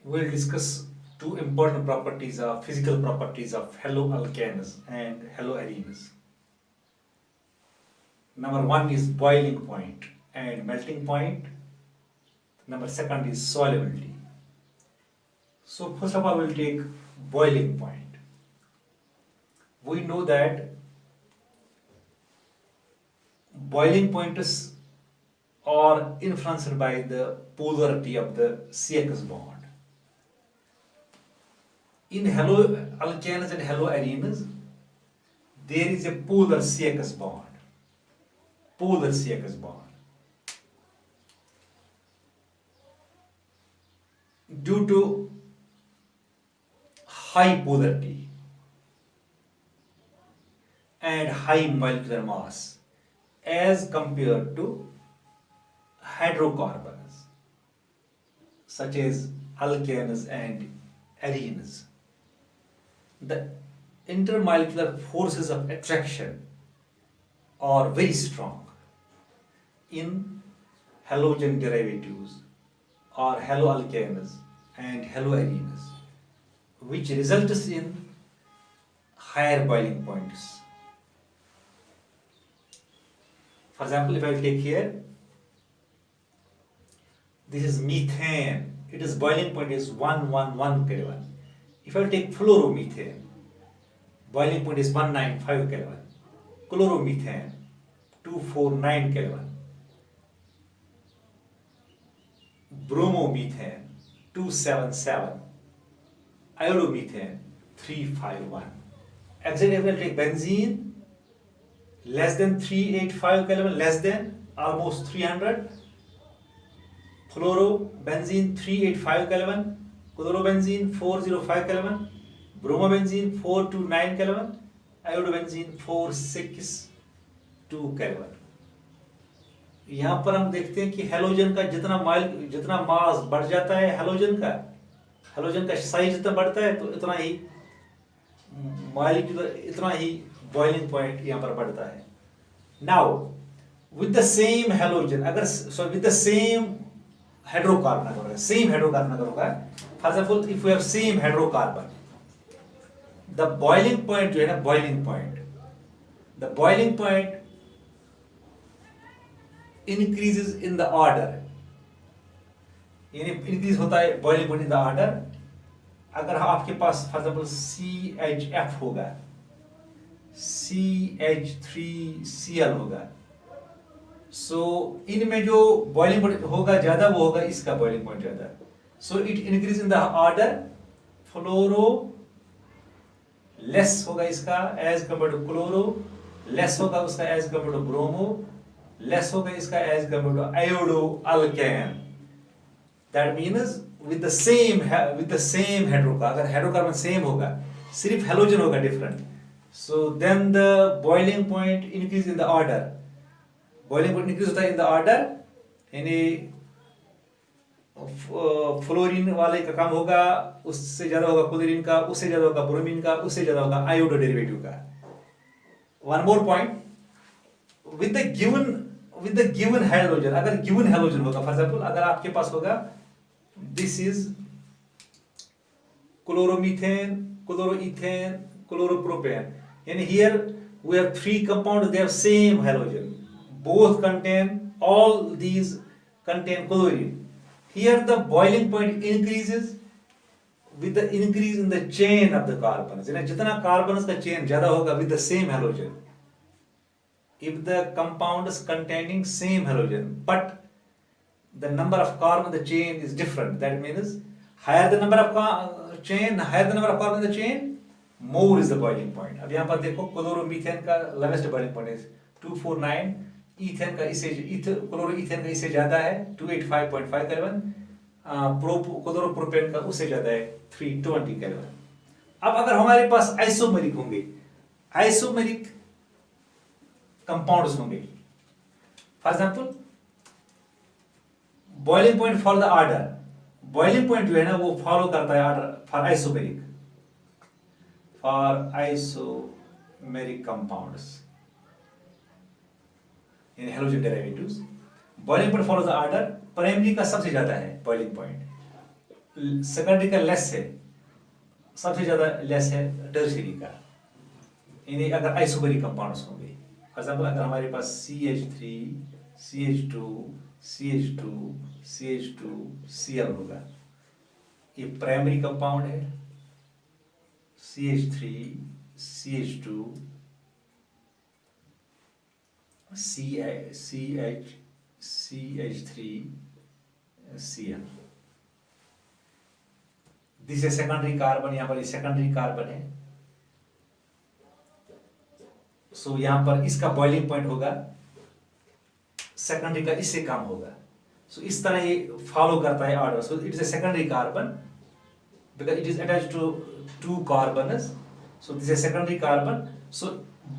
We'll discuss two important properties of physical properties of haloalkanes and haloarenes. Number one is boiling point and melting point. Number second is solubility. So first of all, we'll take boiling point. We know that boiling points are influenced by the polarity of the CX bond. In haloalkanes and haloarenes, there is a polar CX bond. Polar CX bond. Due to high polarity and high molecular mass as compared to hydrocarbons such as alkanes and arenes. The intermolecular forces of attraction are very strong in halogen derivatives or haloalkanes and haloarenes, which results in higher boiling points. For example, if I take here, this is methane. Its boiling point is 111 Kelvin. If I take fluoromethane, boiling point is 195 Kelvin. Chloromethane, 249 Kelvin. Bromomethane, 277. Iodomethane, 351. Exactly, if I take benzene, less than 385 Kelvin, less than almost 300. Fluorobenzene 385 Kelvin, chlorobenzene 405 Kelvin, bromobenzene 429 Kelvin, iodobenzene 462 Kelvin. यहाँ पर हम देखते हैं कि halogen का जितना मास बढ़ जाता है हेलोजन का साइज जितना बढ़ता है तो इतना ही मॉलिक्यूलर इतना ही बॉइलिंग पॉइंट यहाँ पर बढ़ता है. Now with the same halogen with the same hydrocarbon अगर होगा सेम हाइड्रोकार्बन अगर होगा, for example if we have same hydrocarbon, the boiling point जो है ना boiling point increases in the order, यानी इंक्रीज होता है boiling point in the order. अगर आपके पास फॉर एग्जाम्पल CHF होगा, CH3Cl होगा, सो इनमें जो बॉइलिंग पॉइंट होगा ज्यादा वो होगा इसका बॉइलिंग पॉइंट ज्यादा. So it increase in the order. Fluoro less होगा इसका as compare to chloro, less होगा उसका as compare to bromo, less होगा इसका as compare to iodo alkane. That means with the same hydrocarbon, अगर hydrocarbon same होगा सिर्फ halogen होगा different, so then the boiling point increase in the order. Boiling point increase होता है in the order, यानी fluorine वाले का कम होगा, उससे ज्यादा होगा क्लोरीन का, उससे ज्यादा होगा ब्रोमीन का, उससे ज्यादा होगा आयोडो डेरिवेटिव का. One more point, with the given hydrogen, अगर गिवन हाइड्रोजन होगा, फॉर एग्जांपल अगर आपके पास होगा this is chloromethane, chloroethane, chloropropane, यानी here we have three compound, they have same hydrogen, both contain, all these contain chlorine. Here the boiling point increases with the increase in the chain of the carbons. जितना carbons का chain ज़्यादा होगा with the same halogen, if the compounds containing same halogen but the number of carbon in the chain is different, that means higher the number of carbon in the chain, more is the boiling point. अब यहाँ पर देखो chloromethane का lowest boiling point is 249, ethane का chloroethane का इससे ज्यादा है 285.5 केल्विन, क्लोरोप्रोपेन का उससे ज्यादा है 320 केल्विन. अब अगर हमारे पास आइसोमेरिक होंगे, आइसोमेरिक कंपाउंड्स होंगे, for example boiling point for the order, boiling point जो है ना वो फॉलो करता है order for isomeric compounds in halogen derivatives. Boiling point follows the order. Primary का सबसे ज्यादा है बॉइलिंग पॉइंट, सेकेंडरी का लेस है, सबसे ज़्यादा लेस है टर्शियरी का। यानी अगर आइसोबरी कंपाउंड्स होंगे, फॉर एग्जाम्पल अगर हमारे पास CH3 CH2 CH2 CH2 Cl होगा, ये प्राइमरी कंपाउंड है। CH3 CH2 CH3 Cl, this है सेकेंडरी कार्बन, यहाँ पर सेकेंडरी कार्बन है। सो यहाँ पर इसका बॉइलिंग पॉइंट होगा सेकेंडरी का इससे कम होगा। सो इस तरह ये फॉलो करता है order. So it is a secondary carbon because it is attached to two carbons. So this is secondary carbon. So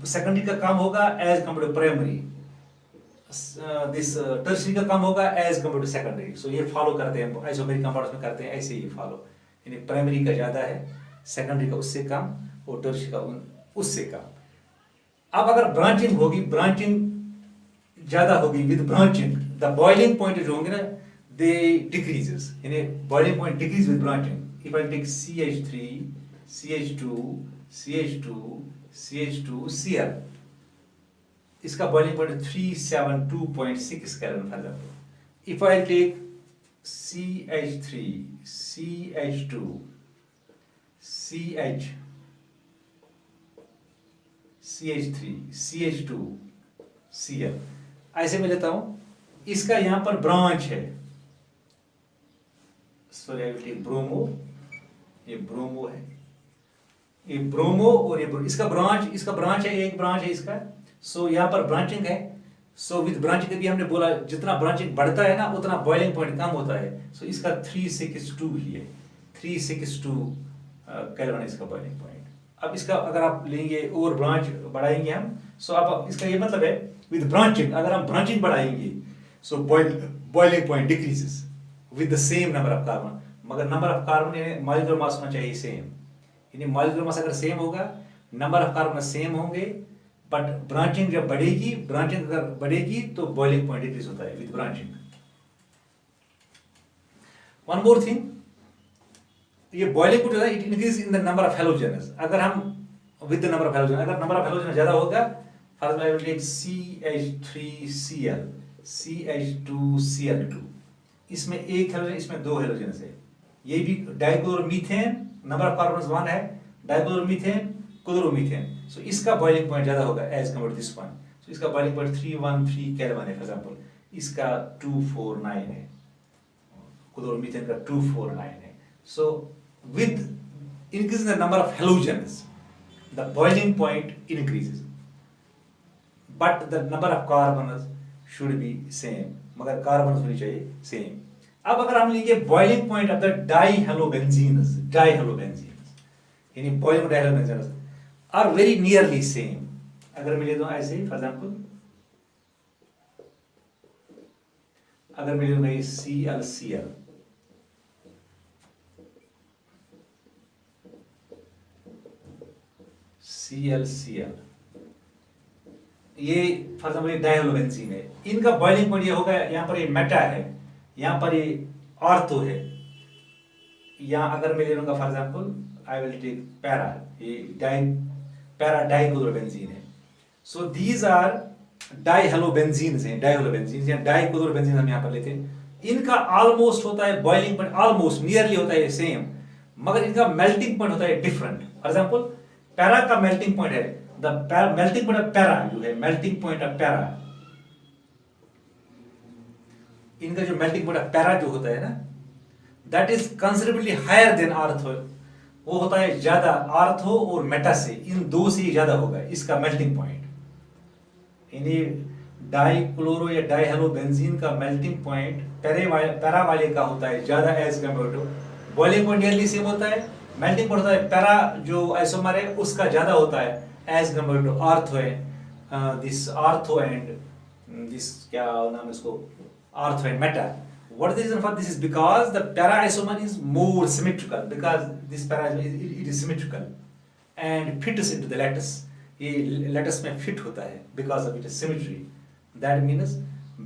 secondary का कम होगा as compare to primary, this tertiary का कम होगा as compare to secondary. So ये follow करते हैं, isomeric compounds में करते हैं ऐसे ही फॉलो। यानी प्राइमरी का ज़्यादा है, सेकेंडरी का उससे कम, और टर्शियरी का उससे कम। अब अगर ब्रांचिंग होगी, ब्रांचिंग ज़्यादा होगी, with branching the boiling point जो होंगे ना दे डिक्रीजेस, यानी boiling point decrease with branching. If I take CH3 CH2 CH2 CH2 Cl, इसका boiling point 372.6 kelvin for example. If I take CH3 CH2 CH3 CH2 Cl, ऐसे में लेता हूं, इसका यहां पर ब्रांच है, sorry I will take bromo, ये ब्रोमो है, ये ब्रोमो और ये इसका ब्रांच है, एक ब्रांच है इसका। सो यहाँ पर ब्रांचिंग है। सो विद ब्रांचिंग भी हमने बोला जितना ब्रांचिंग बढ़ता है ना उतना बॉइलिंग पॉइंट कम होता है। सो इसका 362 ही है, 362 केल्विन इसका बॉइलिंग पॉइंट। अब इसका अगर आप लेंगे और ब्रांच बढ़ाएंगे हम, सो आप इसका ये मतलब है विद ब्रांचिंग अगर हम ब्रांचिंग बढ़ाएंगे सो boiling point decreases with the same number of carbon, मगर नंबर ऑफ कार्बन यानी मॉलिक्यूलर मास होना चाहिए सेम। यानी मॉलिक्यूलर मास अगर सेम होगा, नंबर ऑफ कार्बन सेम होंगे, बट ब्रांचिंग जब बढ़ेगी, ब्रांचिंग अगर बढ़ेगी तो बॉइलिंग पॉइंट डिक्रीज होता है with branching. One more thing, ये बॉइलिंग पॉइंट जो है it increase in the number of halogens. अगर हम with the number of halogen, अगर नंबर ऑफ हैलोजन ज्यादा होगा, for example I will take CH3Cl CH2Cl2, इसमें एक हैलोजन, इसमें दो हैलोजन है। ये भी डाइक्लोरोमीथेन, नंबर ऑफ कार्बन 1 है, डाइक्लोरोमीथेन क्लोरोमीथेन। सो इसका बॉइलिंग पॉइंट ज्यादा होगा as compare to this one. So इसका बॉइलिंग पॉइंट 313 केल्विन है फॉर एग्जांपल, इसका 249 है, क्लोरोमीथेन का 249 है। So with increasing the number of halogens, the boiling point increases, but the number of carbons should be same, मगर carbon होनी चाहिए same. अब अगर हम लेंगे boiling point of the dihalobenzenes यानी boiling dihalobenzenes are very nearly same. अगर मैं ले दूं ऐसे ही फॉर एग्जांपल, अगर मैं ले दूंगा ये ClCl, ClCl, ये फॉर एग्जाम्पल ये डाइहेलोबेंजीन है, इनका बॉइलिंग पॉइंट ये होगा, यहाँ पर ये मेटा है, यहाँ पर ये ऑर्थो है। यहाँ अगर मैं ले लूंगा for example I will take para, ये पैरा डाइक्लोरोबेंजीन है। सो दीज आर डाइहेलोबेंजीन्स हैं, डाइहेलोबेंजीन्स या डाइक्लोरोबेंजीन हम यहाँ पर लेते हैं। इनका ऑलमोस्ट होता है बॉइलिंग पॉइंट, ऑलमोस्ट नियरली होता है सेम, मगर इनका मेल्टिंग पॉइंट होता है डिफरेंट। फॉर एग्जाम्पल पैरा का मेल्टिंग पॉइंट है, the melting point of para जो है, मेल्टिंग पॉइंट ऑफ पैरा, इनका जो मेल्टिंग पॉइंट ऑफ पैरा जो होता है ना, that is considerably higher than ortho, वो होता है ज्यादा आर्थो और मेटा से, इन दो से ही ज्यादा होगा इसका मेल्टिंग पॉइंट। यानी डाइक्लोरो या डाइहेलोबेंजीन का मेल्टिंग पॉइंट पैरा वाले का होता है ज्यादा as compare to, boiling point nearly same होता है, मेल्टिंग पॉइंट होता है पैरा जो आइसोमर है उसका ज्यादा होता है एज कम्पेयर टू आर्थो है, दिस आर्थो एंड दिस क्या नाम है इसको, ortho and Meta. What is the reason for this is because the para isomer is more symmetrical, because this para it is symmetrical and fits into the lattice, ये lattice में fit होता है because of its symmetry, that means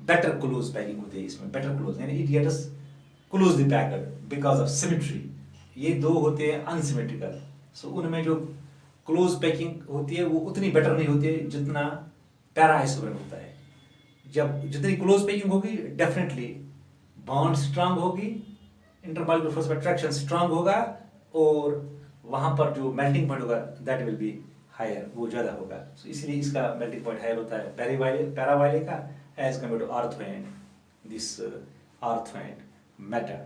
better close packing होती है इसमें, better close, यानी it gets closely packed because of symmetry. ये दो होते हैं unsymmetrical. So उनमें जो close packing होती है वो उतनी better नहीं होती है जितना para isomer होता है. जब जितनी close packing होगी definitely bond strong होगी, intermolecular force of attraction strong होगा और वहाँ पर जो melting point होगा that will be higher, वो ज़्यादा होगा. So इसलिए इसका melting point higher होता है para वाले का as compared to ortho and this ortho and meta.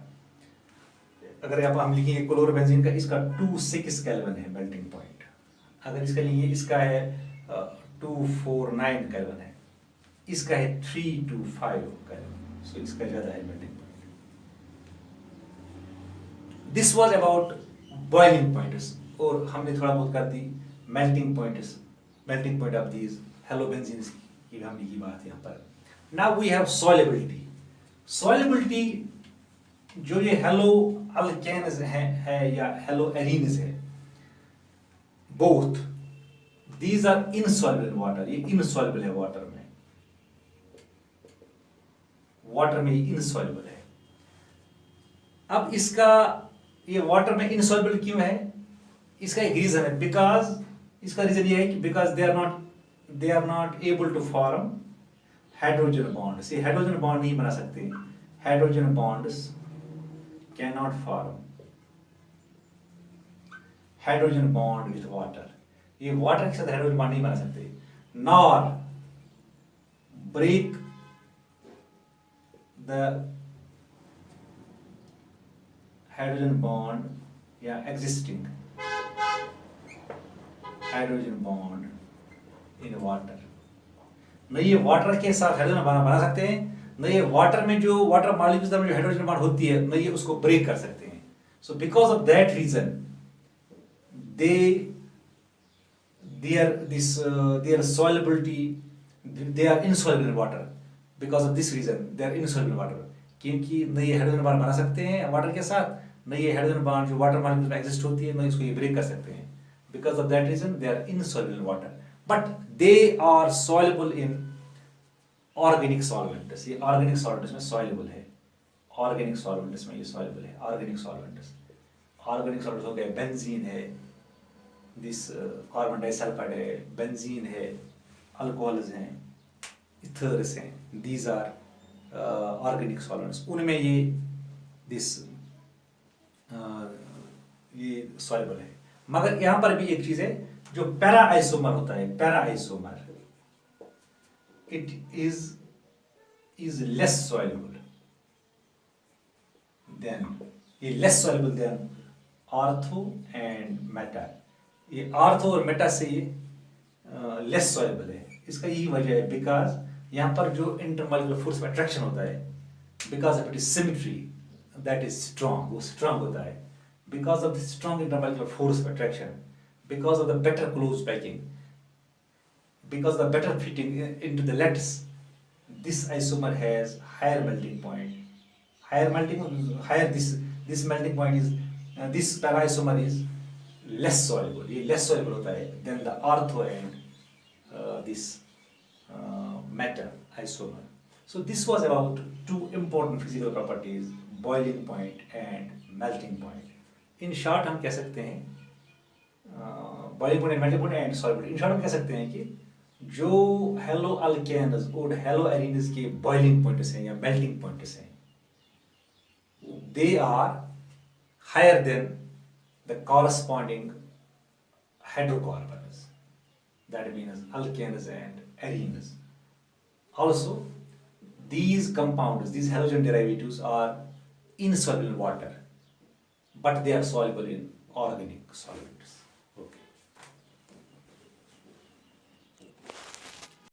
अगर आप हम लिखेंगे क्लोरोबेंजीन का, इसका 2.6 केल्विन है मेल्टिंग पॉइंट. अगर इसका लेंगे इसका है 249 केल्विन है, इसका है 325 केल्विन. सो इसका ज़्यादा है melting point. This was about boiling points और हमने थोड़ा बहुत कर दी मेल्टिंग पॉइंट ऑफ दीज हेलोबेंजीन्स की हमने की बात यहाँ पर. नाउ वी हैव सॉल्युबिलिटी जो ये हेलो अल्केन्स है या हेलो एरीन्स है, both these are insoluble in water. ये इनसॉल्युबल है वाटर में इनसॉल्युबल है. अब इसका ये वाटर में इनसॉल्युबल क्यों है, इसका एक रीजन है. बिकॉज इसका रीजन ये है कि because they are not able to form hydrogen bonds. ये हाइड्रोजन बॉन्ड नहीं बना सकते. Hydrogen bonds cannot form hydrogen bond with water. ये वाटर के साथ हाइड्रोजन बॉन्ड नहीं बना सकते. nor break the hydrogen bond या existing hydrogen bond in water. न ये वाटर के साथ हाइड्रोजन बना सकते हैं, न ये वाटर में जो वाटर मॉलिक्यूल्स में जो हाइड्रोजन बॉन्ड होती है न ये उसको ब्रेक कर सकते हैं. So because of that reason their solubility, they are insoluble in water. Because of this reason they are insoluble in water. क्योंकि न ये हाइड्रोजन बॉन्ड बना सकते हैं वाटर के साथ, न ये हाइड्रोजन बॉन्ड जो वाटर मॉलिक्यूल्स में एग्जिस्ट होती है न इसको ये ब्रेक कर सकते हैं. Because of that reason they are insoluble in water, but they are soluble in organic solvents. ये ऑर्गेनिक सॉल्वेंट्स में सॉल्युबल है. ऑर्गेनिक सॉल्वेंट्स में ये सॉल्युबल है. ऑर्गेनिक सॉल्वेंट्स हो गए, बेंजीन है, दिस कार्बन डाइसल्फाइड है, बेंजीन है, अल्कोहल्स हैं, इथर्स हैं. These are organic solvents. उनमें ये दिस ये सॉल्युबल है. मगर यहाँ पर भी एक चीज है जो पैरा आइसोमर होता है. Para isomer it is less soluble than ortho and meta. ये ऑर्थो और मेटा से ये लेस सॉल्युबल है. इसका यही वजह है बिकॉज यहाँ पर जो इंटरमॉलिक्यूलर फोर्स ऑफ अट्रैक्शन होता है, because of it is symmetry that is strong, वो स्ट्रॉन्ग होता है. Because of the strong intermolecular force of attraction, because of the better close packing, because the better fitting into the lattice, this isomer has higher melting point. This melting point is this para isomer is less soluble. ये less soluble होता है than the ortho and this meta isomer. So this was about two important physical properties, boiling point and melting point. In short हम कह सकते हैं boiling point and melting point and solubility. In short हम कह सकते हैं कि जो हेलो अल्केन्स और हेलो एरीन्स के बॉइलिंग पॉइंट्स हैं या मेल्टिंग पॉइंट्स हैं, they are higher than the corresponding hydrocarbons, that means alkanes and arenes. Also these compounds, these halogen derivatives are insoluble in water, but they are soluble in organic solvents.